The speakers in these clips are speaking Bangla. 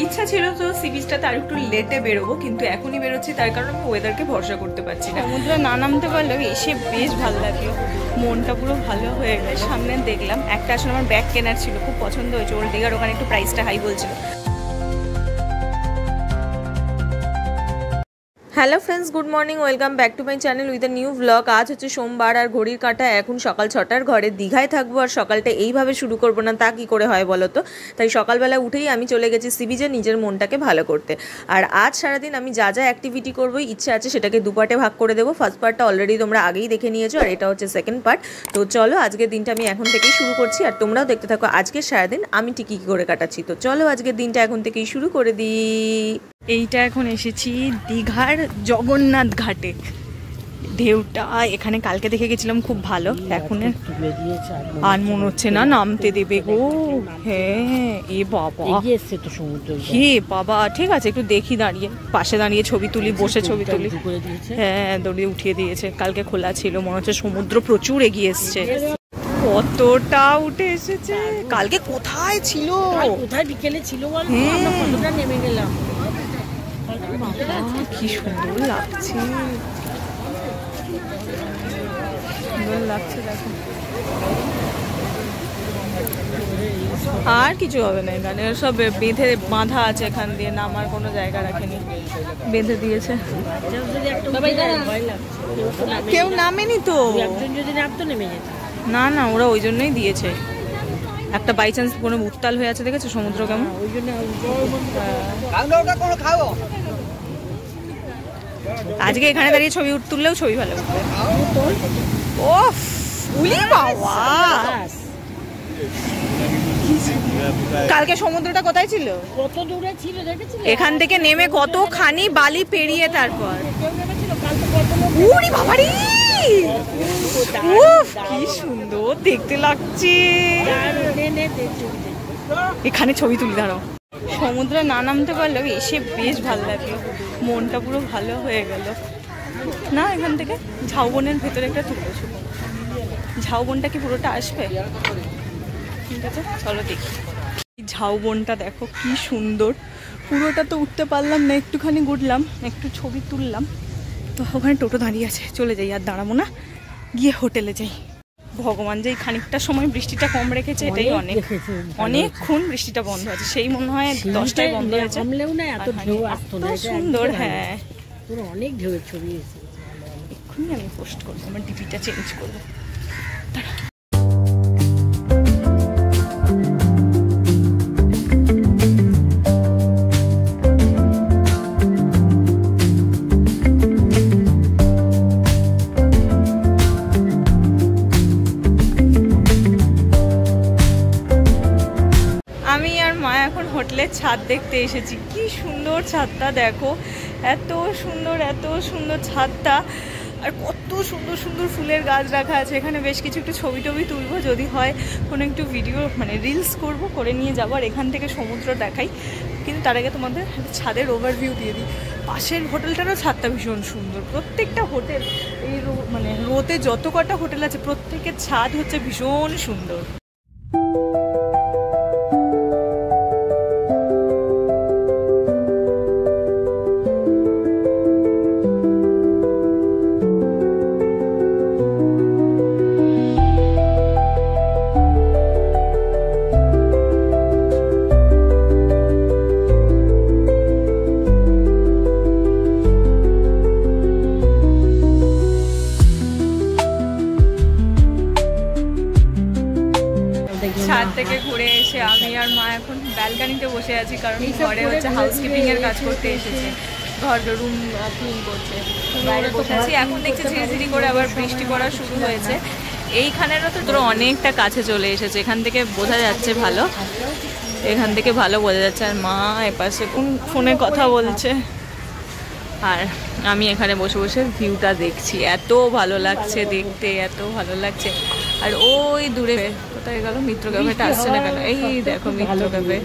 ইচ্ছা ছিল তো সি বিচটাতে আর একটু লেটে বেরোবো, কিন্তু এখনই বেরোচ্ছি তার কারণ আমি ওয়েদারকে ভরসা করতে পারছি না। সমুদ্রে না নামতে পারলেও এসে বেশ ভালো লাগলো, মনটা পুরো ভালো হয়ে গেল। সামনে দেখলাম একটা আসলে আমার ব্যাগ কেনার ছিল, খুব পছন্দ হয়েছে। ওল্ড দিঘার ওখানে একটু প্রাইসটা হাই বলছিল। Hello friends, good morning, welcome back to my channel with a new blog. আজ হচ্ছে সোমবার আর ঘড়ির কাঁটা এখন সকাল 6টার ঘরে। দীঘায় থাকবো আর সকালটা এইভাবে শুরু করবো না তা কি করে হয় বলো তো। তাই সকালবেলা উঠেই আমি চলে গেছি সি বিচে নিজের মনটাকে ভালো করতে। আর আজ সারাদিন আমি যা যা অ্যাক্টিভিটি করবো ইচ্ছে আছে সেটাকে দু পার্টে ভাগ করে দেবো। ফার্স্ট পার্টটা অলরেডি তোমরা আগেই দেখে নিয়েছো আর এটা হচ্ছে সেকেন্ড পার্ট। তো চলো আজকের দিনটা আমি এখন থেকেই শুরু করছি আর তোমরাও দেখতে থাকো আজকের সারাদিন আমি ঠিক কী করে কাটাচ্ছি। তো চলো আজকের দিনটা এখন থেকেই শুরু করে দিই। এইটা এখন এসেছি দীঘার জগন্নাথ ঘাটে। ঢেউটা এখানে কালকে দেখে গেছিলাম, খুব ভালো। এখন আর মনে হচ্ছে না নামতে দেবে গো। হ্যাঁ এ বাবা, হে বাবা, ঠিক আছে একটু দেখি দাঁড়িয়ে, পাশে দাঁড়িয়ে ছবি তুলি, বসে ছবি তুলি। হ্যাঁ দড়ি উঠিয়ে দিয়েছে, কালকে খোলা ছিল। মনে হচ্ছে সমুদ্র প্রচুর এগিয়ে এসছে, কতটা উঠে এসেছে। কালকে কোথায় ছিল, কোথায় বিকেলে ছিল নেমে গেলাম। কি সুন্দর লাগছে, সুন্দর লাগছে দেখো। আর কিছু হবে না এখানে, সব বেঁধে বাঁধা আছে, এখান দিয়ে নামার কোনো জায়গা রাখেনি, বেঁধে দিয়েছে। কেউ নামেনি তো, না না ওরা ওই জন্যই দিয়েছে। একটা বাই চান্স কোনো উত্তাল হয়ে আছে, দেখেছো সমুদ্র কেমন, ওই জন্য। আজকে এখানে দাঁড়িয়ে ছবি তুললেও ছবি ভালো উঠবে। ওফ উলি বাবা, কালকে সমুদ্রটা কোথায় ছিল, কত দূরে ছিল দেখেছিলে? এখান থেকে নেমে কতখানি বালি পেরিয়ে তারপর উরি বাবারি, উফ কি সুন্দর দেখতে লাগছে। এখানে ছবি তুলি দাঁড়াও। সমুদ্রে না নামতে পারলেও এসে বেশ ভালো লাগলো, মনটা পুরো ভালো হয়ে গেল। না এখান থেকে ঝাউবনের ভেতরে একটা তুলবো ছবি। ঝাউবনটা কি পুরোটা আসবে? ঠিক আছে চলো দেখি। ঝাউবনটা দেখো কি সুন্দর, পুরোটা তো উঠতে পারলাম না, একটুখানি ঘুরলাম, একটু ছবি তুললাম। তো ওখানে টোটো দাঁড়িয়ে আছে, চলে যাই, আর দাঁড়াবো না, গিয়ে হোটেলে যাই। ভগবান যে খানিকটা সময় বৃষ্টিটা কম রেখেছে, এটাই অনেক। অনেকক্ষণ বৃষ্টিটা বন্ধ আছে, সেই মনে হয় 10টায় বন্ধ হয়েছে। সুন্দর, হ্যাঁ অনেক ঢেউয়ের ছবি। এক্ষুনি আমি পোস্ট করবো, আমার ডিপিটা চেঞ্জ করবো। হোটেলের ছাদ দেখতে এসেছি, কি সুন্দর ছাদটা দেখো, এত সুন্দর এত সুন্দর ছাদটা। আর কত সুন্দর সুন্দর ফুলের গাছ রাখা আছে এখানে। বেশ কিছু একটু ছবি টবি তুলবো, যদি হয় কোনো একটু ভিডিও মানে রিলস করবো, করে নিয়ে যাবো আর এখান থেকে সমুদ্র দেখাই। কিন্তু তার আগে তোমাদের ছাদের ওভারভিউ দিয়ে দিই। পাশের হোটেলটারও ছাদটা ভীষণ সুন্দর। প্রত্যেকটা হোটেল এই মানে রোতে যত কটা হোটেল আছে প্রত্যেকের ছাদ হচ্ছে ভীষণ সুন্দর। ছাদ থেকে ঘুরে এসে আমি আর মা এখন ব্যালকানিতে বসে আছি, কারণ ঘরে হচ্ছে হাউসকিপিং এর কাজ করতে এসেছে, ঘর রুম ক্লিন করছে। বাইরে বসে আছি, এখন দেখছি ঝিরিঝিরি করে আবার বৃষ্টি পড়া শুরু হয়েছে। এইখানেরও তো তোর অনেকটা কাছে চলে এসেছে, এখান থেকে বোঝা যাচ্ছে ভালো, এখান থেকে ভালো বোঝা যাচ্ছে। আর মা এপাশে ফোনে কথা বলছে আর আমি এখানে বসে বসে ভিউটা দেখছি। এত ভালো লাগছে দেখতে, এত ভালো লাগছে। আর ওই দূরে কোথায় গেল মিত্র ক্যাফেটা, আসছে না কেন? এই দেখো মিত্র ক্যাফে,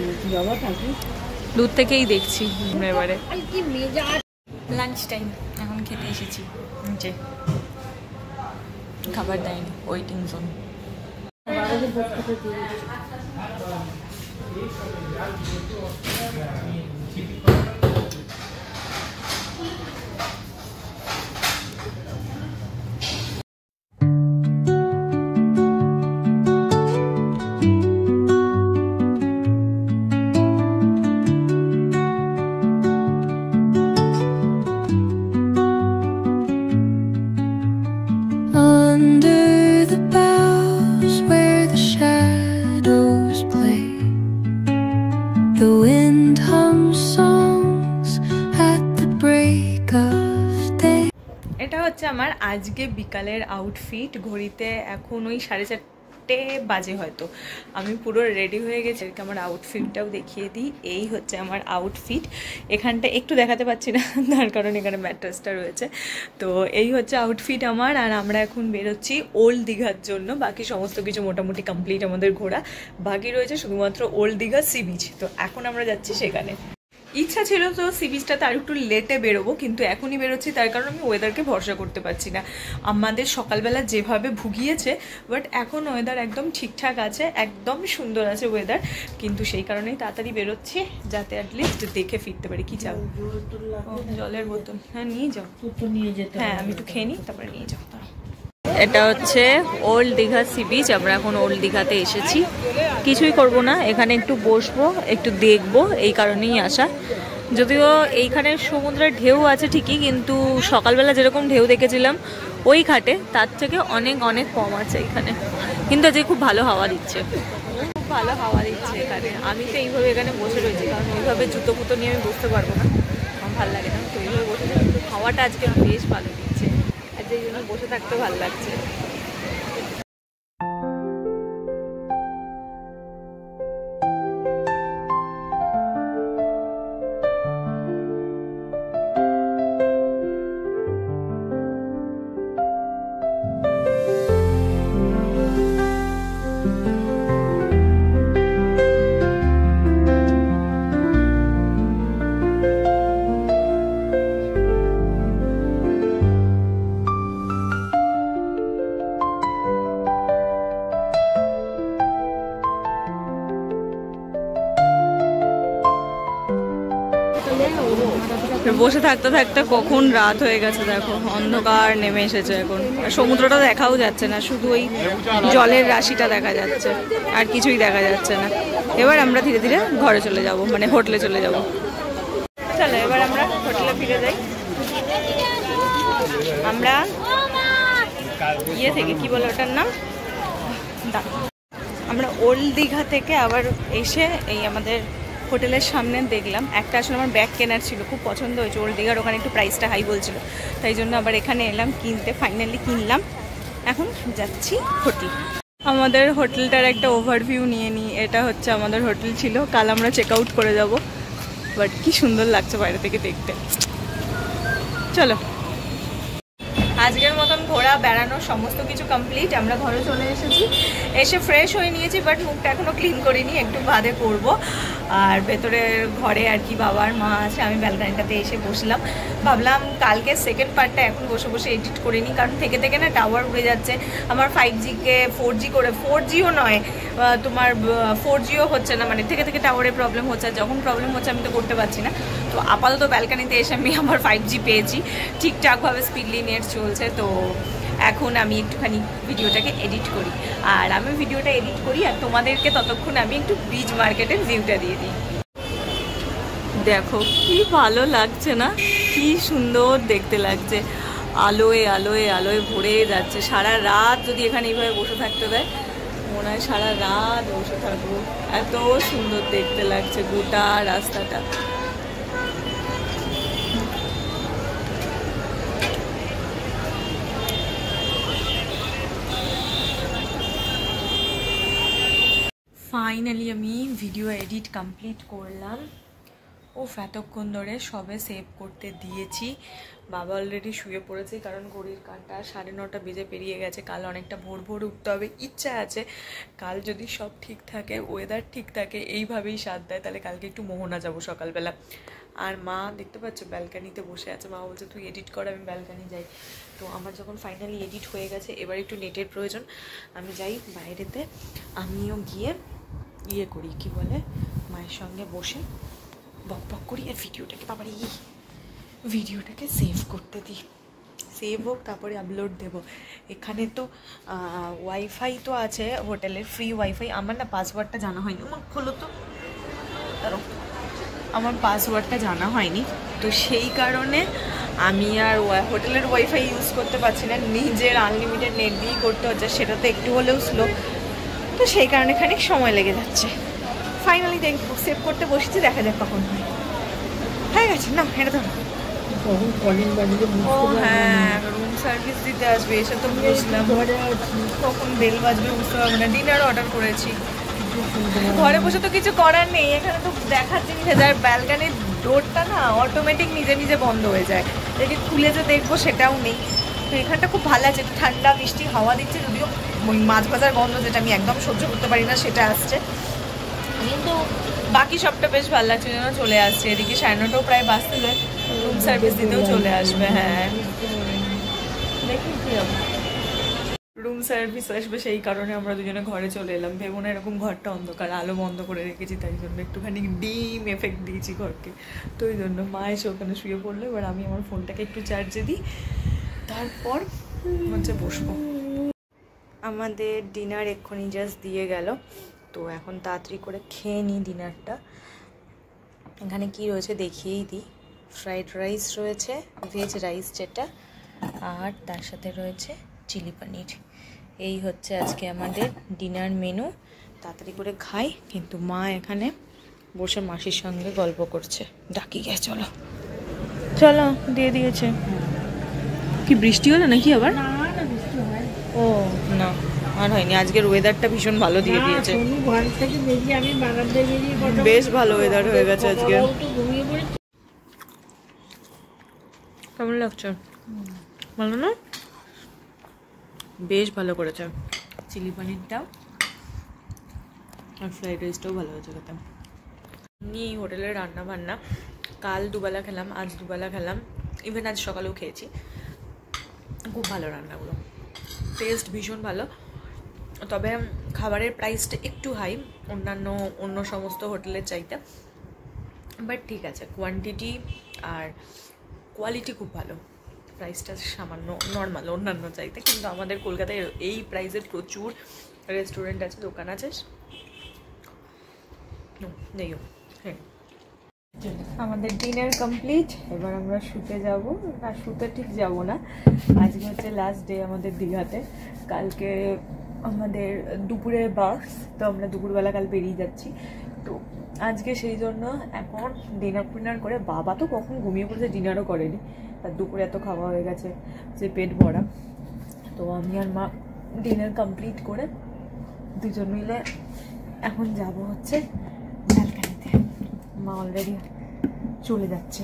দূর থেকেই দেখছি। এবারে লাঞ্চ টাইম, এখন খেতে এসেছি, যে খাবার দেয়নি, waiting zone. wind hums songs at the break of day. এটা হচ্ছে আমার আজকে বিকালের আউটফিট। ঘড়িতে এখন ওই 4:30 বাজে হয়তো। আমি পুরো রেডি হয়ে গেছি। আমার আউটফিটটাও দেখিয়ে দিই। এই হচ্ছে আমার আউটফিট। এখানটা একটু দেখাতে পাচ্ছি না, তার কারণ এখানে ম্যাট্রেসটা রয়েছে। তো এই হচ্ছে আউটফিট আমার। আর আমরা এখন বেরোচ্ছি ওল্ড দীঘার জন্য। বাকি সমস্ত কিছু মোটামুটি কমপ্লিট আমাদের ঘোরা। বাকি রয়েছে শুধুমাত্র ওল্ড দীঘা সি বিচ। তো এখন আমরা যাচ্ছি সেখানে। ইচ্ছা ছিল তো সি বিচটাতে আর একটু লেটে বেরোবো, কিন্তু এখনই বেরোচ্ছি তার কারণ আমি ওয়েদারকে ভরসা করতে পারছি না। আমাদের সকালবেলা যেভাবে ভুগিয়েছে, বাট এখন ওয়েদার একদম ঠিকঠাক আছে, একদম সুন্দর আছে ওয়েদার। কিন্তু সেই কারণেই তাড়াতাড়ি বেরোচ্ছি যাতে অ্যাটলিস্ট দেখে ফিরতে পারি। কি চাও? জলের বোতল? হ্যাঁ নিয়ে যাও। হ্যাঁ আমি একটু খেয়ে নিই, তারপরে নিয়ে যাও। এটা হচ্ছে ওল্ড দীঘা সি বিচ। আমরা এখন ওল্ড দীঘাতে এসেছি। কিছুই করব না, এখানে একটু বসবো, একটু দেখবো, এই কারণেই আসা। যদিও এইখানে সমুদ্রের ঢেউ আছে ঠিকই, কিন্তু সকালবেলা যেরকম ঢেউ দেখেছিলাম ওই ঘাটে তার থেকে অনেক অনেক কম আছে এখানে। কিন্তু আজকে খুব ভালো হাওয়া দিচ্ছে, খুব ভালো হাওয়া দিচ্ছে এখানে। আমি তো এইভাবে এখানে বসে রয়েছি, কারণ এইভাবে জুতো ফুতো নিয়ে আমি বসতে পারবো না, আমার ভালো লাগে না। তো এইভাবে বসে কিন্তু হাওয়াটা আজকে বেশ ভালো দিচ্ছে, আর যেই জন্য বসে থাকতে ভালো লাগছে। বসে থাকতে থাকতে কখন রাত হয়ে গেছে দেখো, অন্ধকার নেমে এসেছে এখন। সমুদ্রটা দেখাও যাচ্ছে না, শুধু ওই জলের রাশিটা দেখা যাচ্ছে, আর কিছুই দেখা যাচ্ছে না। এবার আমরা ধীরে ধীরে ঘরে চলে যাব, মানে হোটেলে চলে যাব। চলো এবার আমরা হোটেলে ফিরে যাই। আমরা ইয়ে থেকে, কি বলে ওটার নাম, আমরা ওল্ড দীঘা থেকে আবার এসে এই আমাদের হোটেলের সামনে দেখলাম একটা, আসলে আমার ব্যাগ কেনার ছিল, খুব পছন্দ হয়েছে। ওল্ড দীঘার ওখানে একটু প্রাইসটা হাই বলছিল, তাই জন্য আবার এখানে এলাম কিনতে। ফাইনালি কিনলাম, এখন যাচ্ছি হোটেল। আমাদের হোটেলটার একটা ওভারভিউ নিয়ে নিই। এটা হচ্ছে আমাদের হোটেল ছিল, কাল আমরা চেক আউট করে যাব। বাট কি সুন্দর লাগছে বাইরে থেকে দেখতে। চলো, আজকের মতন ঘোরা বেড়ানো সমস্ত কিছু কমপ্লিট। আমরা ঘরে চলে এসেছি, এসে ফ্রেশ হয়ে নিয়েছি, বাট মুখটা এখনও ক্লিন করিনি, একটু বাদে করব। আর ভেতরে ঘরে আর কি বাবার মা আছে, আমি ব্যালকনিটাতে এসে বসলাম। ভাবলাম কালকে সেকেন্ড পার্টটা এখন বসে বসে এডিট করে নিই, কারণ থেকে থেকে না টাওয়ার উড়ে যাচ্ছে। আমার 5Gকে 4G করে, 4Gও নয় তোমার 4Gও হচ্ছে না, মানে থেকে থেকে টাওয়ারে প্রবলেম হচ্ছে। যখন প্রবলেম হচ্ছে আমি তো করতে পারছি না। তো আপাতত ব্যালকনিতে এসে আমি আমার 5G পেয়েছি, ঠিকঠাকভাবে স্পিডলি নেট চলছে। তো এখন আমি একটুখানি ভিডিওটাকে এডিট করি, আর আমি ভিডিওটা এডিট করি আর তোমাদেরকে ততক্ষণ আমি একটু বিচ মার্কেটের ভিউটা দিয়ে দিই। দেখো কি ভালো লাগছে না, কি সুন্দর দেখতে লাগছে, আলোয় আলোয় আলোয় ভরে যাচ্ছে। সারা রাত যদি এখানে এইভাবে বসে থাকতে দেয়, মনে হয় সারা রাত বসে থাকবো, এত সুন্দর দেখতে লাগছে গোটা রাস্তাটা। ফাইনালি আমি ভিডিও এডিট কমপ্লিট করলাম। এতক্ষণ ধরে সবে সেভ করতে দিয়েছি। বাবা অলরেডি শুয়ে পড়েছে, কারণ ঘড়ির কাঁটা 9:30 বেজে পেরিয়ে গেছে। কাল অনেকটা ভোর ভোর উঠতে হবে, ইচ্ছা আছে কাল যদি সব ঠিক থাকে, ওয়েদার ঠিক থাকে, এইভাবেই সাথ দেয়, তাহলে কালকে একটু মোহনা যাব সকালবেলা। আর মা দেখতে পাচ্ছ ব্যালকানিতে বসে আছে, মা বলছে তুই এডিট কর, আমি ব্যালকানি যাই। তো আমার যখন ফাইনালি এডিট হয়ে গেছে, এবার একটু নেটের প্রয়োজন, আমি যাই বাইরেতে, আমিও গিয়ে ইয়ে করি, কি বলে, মায়ের সঙ্গে বসে বক বক করি, আর ভিডিওটাকে সেভ করতে দিই। সেভ হোক, তারপরে আপলোড দেব। এখানে তো ওয়াইফাই তো আছে হোটেলের, ফ্রি ওয়াইফাই। আমার না পাসওয়ার্ডটা জানা হয়নি, আমার খোলো তো, আমার পাসওয়ার্ডটা জানা হয়নি, তো সেই কারণে আমি আর হোটেলের ওয়াইফাই ইউজ করতে পারছি না, নিজের আনলিমিটেড নেট দিয়েই করতে হচ্ছে। সেটা তো একটু হলেও স্লো, তো সেই কারণে খানিক সময় লেগে যাচ্ছে। ফাইনালি দেখবো, সেভ করতে বসেছি, দেখা যাক কখন হয়। হয়ে গেছে না, এটা ধরো। ও হ্যাঁ, রুম সার্ভিস দিতে আসবে, এসে তো বুঝলাম। কখন বেল বাজবে বুঝতে পারবো না। ডিনার অর্ডার করেছি, ঘরে বসে তো কিছু করার নেই। এখানে তো দেখার জিনিস, যার ব্যালকানির ডোরটা না অটোমেটিক নিজে নিজে বন্ধ হয়ে যায়, যদি খুলে যে দেখবো সেটাও নেই। তো এখানটা খুব ভালো আছে, ঠান্ডা মিষ্টি হাওয়া দিচ্ছে, যদিও ওই মাছ ভাজার গন্ধ যেটা আমি একদম সহ্য করতে পারি না সেটা আসছে, কিন্তু বাকি সবটা বেশ ভালো লাগছে, যেন চলে আসছে। এদিকে 9:30টাও প্রায় বাজতে যায়, রুম সার্ভিস দিতেও চলে আসবে। হ্যাঁ, দেখি কি হবে, রুম সার্ভিস আসবে, সেই কারণে আমরা দুজনে ঘরে চলে এলাম। ভেবো না এরকম ঘরটা অন্ধকার, আলো বন্ধ করে রেখেছি, তাই জন্য একটুখানি ডিম এফেক্ট দিয়েছি ঘরকে। তো ওই জন্য মা এসে ওখানে শুয়ে পড়লো, এবার আমি আমার ফোনটাকে একটু চার্জে দিই, তারপর হচ্ছে বসবো। আমাদের ডিনার এক্ষুনি জাস্ট দিয়ে গেল, তো এখন তাড়াতাড়ি করে খেয়ে নিই ডিনারটা। এখানে কি রয়েছে দেখিয়েই দিই। ফ্রাইড রাইস রয়েছে, ভেজ রাইস যেটা, আর তার সাথে রয়েছে চিলি পনির। এই হচ্ছে আজকে আমাদের ডিনার মেনু। তাড়াতাড়ি করে খাই, কিন্তু মা এখানে বসে মাসির সঙ্গে গল্প করছে। ডাকি গে, চলো চলো, দিয়ে দিয়েছে। কি বৃষ্টি হলো নাকি আবার? ও না, আর হয়নি। আজকের ওয়েদারটা ভীষণ ভালো দিয়ে দিয়েছে, বেশ ভালো ওয়েদার হয়ে গেছে আজকে। কেমন লাগছে? ভালো না? বেশ ভালো করেছে। চিলি পনিরটাও আর ফ্রাইড রাইসটাও ভালো হয়েছে খেতে। এই হোটেলের রান্না বান্না কাল দুবেলা খেলাম, আজ দুবেলা খেলাম, ইভেন আজ সকালেও খেয়েছি। খুব ভালো রান্নাগুলো, টেস্ট ভীষণ ভালো। তবে খাবারের প্রাইসটা একটু হাই অন্য সমস্ত হোটেলের চাইতে, বাট ঠিক আছে, কোয়ান্টিটি আর কোয়ালিটি খুব ভালো। প্রাইসটা সামান্য নর্মাল অন্যান্য চাইতে, কিন্তু আমাদের কলকাতায় এই প্রাইসের প্রচুর রেস্টুরেন্ট আছে, দোকান আছে। হ্যাঁ, আমাদের ডিনার কমপ্লিট। এবার আমরা শুতে যাব না, শুতে ঠিক যাব না, আজকে হচ্ছে লাস্ট ডে আমাদের দীঘাতে। কালকে আমাদের দুপুরে বাস, তো আমরা দুপুরবেলা কাল বেরিয়ে যাচ্ছি। তো আজকে সেই জন্য এখন ডিনার করে, বাবা তো কখন ঘুমিয়ে পড়েছে, ডিনারও করেনি, তার দুপুরে এত খাওয়া হয়ে গেছে যে পেট ভরা। তো আমি আর মা ডিনার কমপ্লিট করে দুজন মিলে এখন যাব হচ্ছে ব্যালকানিতে। মা অলরেডি চলে যাচ্ছে,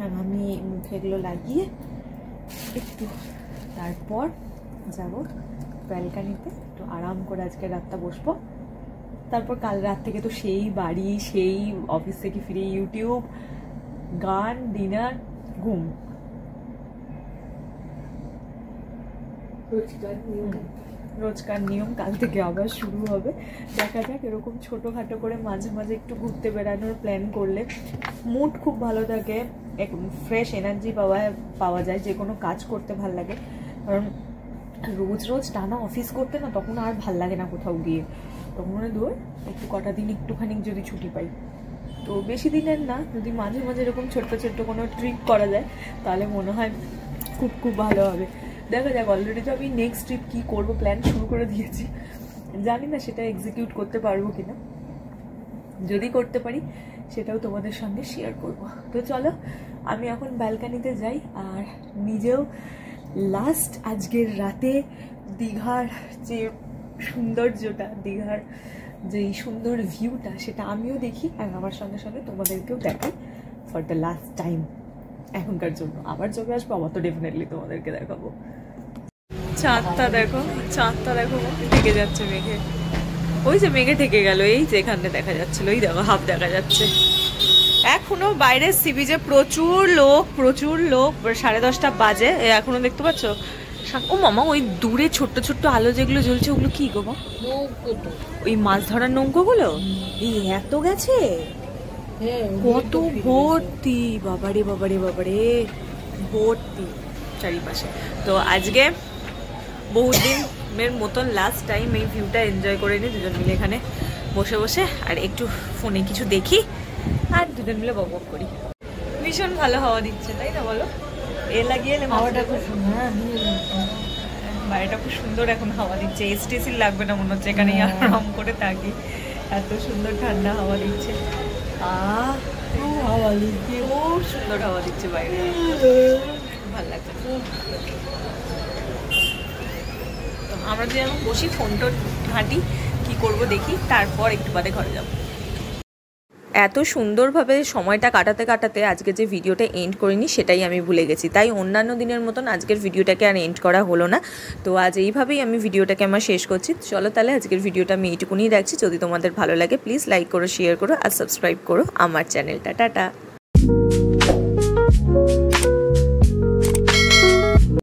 আর আমি মুখে এগুলো লাগিয়ে একটু তারপর যাব ব্যালকানিতে, একটু আরাম করে আজকে রাতটা বসবো। তারপর কাল রাত থেকে তো সেই বাড়ি, সেই অফিস থেকে ফিরে ইউটিউব, গান, ডিনার, ঘুম। রোজকার নিয়ম কাল থেকে আবার শুরু হবে। দেখা যাক, এরকম ছোটোখাটো করে মাঝে মাঝে একটু ঘুরতে বেড়ানোর প্ল্যান করলে মুড খুব ভালো থাকে, ফ্রেশ এনার্জি পাওয়া যায়, যে কোনো কাজ করতে ভাল লাগে। কারণ রোজ টানা অফিস করতে না, তখন আর ভাল লাগে না কোথাও গিয়ে, তখন মনে দূর একটু কটা দিন একটুখানি যদি ছুটি পাই, তো বেশি দিনের না, যদি মাঝে মাঝে এরকম ছোট্ট কোনো ট্রিপ করা যায় তাহলে মনে হয় খুব ভালো হবে। দেখা যাক, অলরেডি তো আমি নেক্সট ট্রিপ কী করবো প্ল্যান শুরু করে দিয়েছি, জানি না সেটা এক্সিকিউট করতে পারবো কিনা। যদি করতে পারি সেটাও তোমাদের সঙ্গে শেয়ার করব। তো চলো আমি এখন ব্যালকানিতে যাই, আর নিজেও লাস্ট আজকের রাতে দীঘার যে সৌন্দর্যটা, দীঘার যেই সুন্দর ভিউটা, সেটা আমিও দেখি, আর আমার সঙ্গে সঙ্গে তোমাদেরকেও দেখাই ফর দ্য লাস্ট টাইম এখনকার জন্য। আবার যবে আসবো আবার তো ডেফিনেটলি তোমাদেরকে দেখাবো। চাঁদটা দেখো ঢেকে যাচ্ছে মেঘে, ওই যে মেঘে ঢেকে গেল, এই যে এখানে দেখা যাচ্ছিল, ওই দেখো হাফ দেখা যাচ্ছে। এখনো বাইরের সি বিচে প্রচুর লোক 10:30 বাজে, এখনো দেখতে পাচ্ছ। ও মামা, ওই দূরে ছোট্ট আলো যেগুলো জ্বলছে ওগুলো কি গো মা? ওই মাছ ধরার নৌকোগুলো? এই এত গেছে, কত ভর্তি, বাবারে ভর্তি চারিপাশে। তো আজকে বহুদিনের মতন লাস্ট টাইম এই ভিউটা এনজয় করে নিই দুজন মিলে এখানে বসে, আর একটু ফোনে কিছু দেখি, আর দুজন মিলে বক করি। ভীষণ ভালো হাওয়া দিচ্ছে, তাই না বলো? লাগিয়ে হাওয়াটা খুব সুন্দর, বাইরেটা খুব সুন্দর এখন হাওয়া দিচ্ছে। এসটিসি লাগবে না মনে হচ্ছে, এখানে আরাম করে থাকি। এত সুন্দর ঠান্ডা হাওয়া দিচ্ছে। হাওয়া দিচ্ছে, খুব সুন্দর হাওয়া দিচ্ছে বাইরে, ভালো লাগছে। তো আমরা যদি এখন বসি ফোন টোন ঘাঁটি, কী করবো দেখি, তারপর একটু বাদে ঘরে যাবো। এত সুন্দরভাবে সময়টা কাটাতে কাটাতে আজকে যে ভিডিওটা এন্ড করিনি সেটাই আমি ভুলে গেছি, তাই অন্যান্য দিনের মতন আজকের ভিডিওটাকে আর এন্ড করা হলো না। তো আজ এইভাবেই আমি ভিডিওটাকে আমার শেষ করছি। চলো তাহলে আজকের ভিডিওটা আমি এইটুকুনি রাখছি। যদি তোমাদের ভালো লাগে প্লিজ লাইক করো, শেয়ার করো আর সাবস্ক্রাইব করো আমার চ্যানেলটা। টাটা।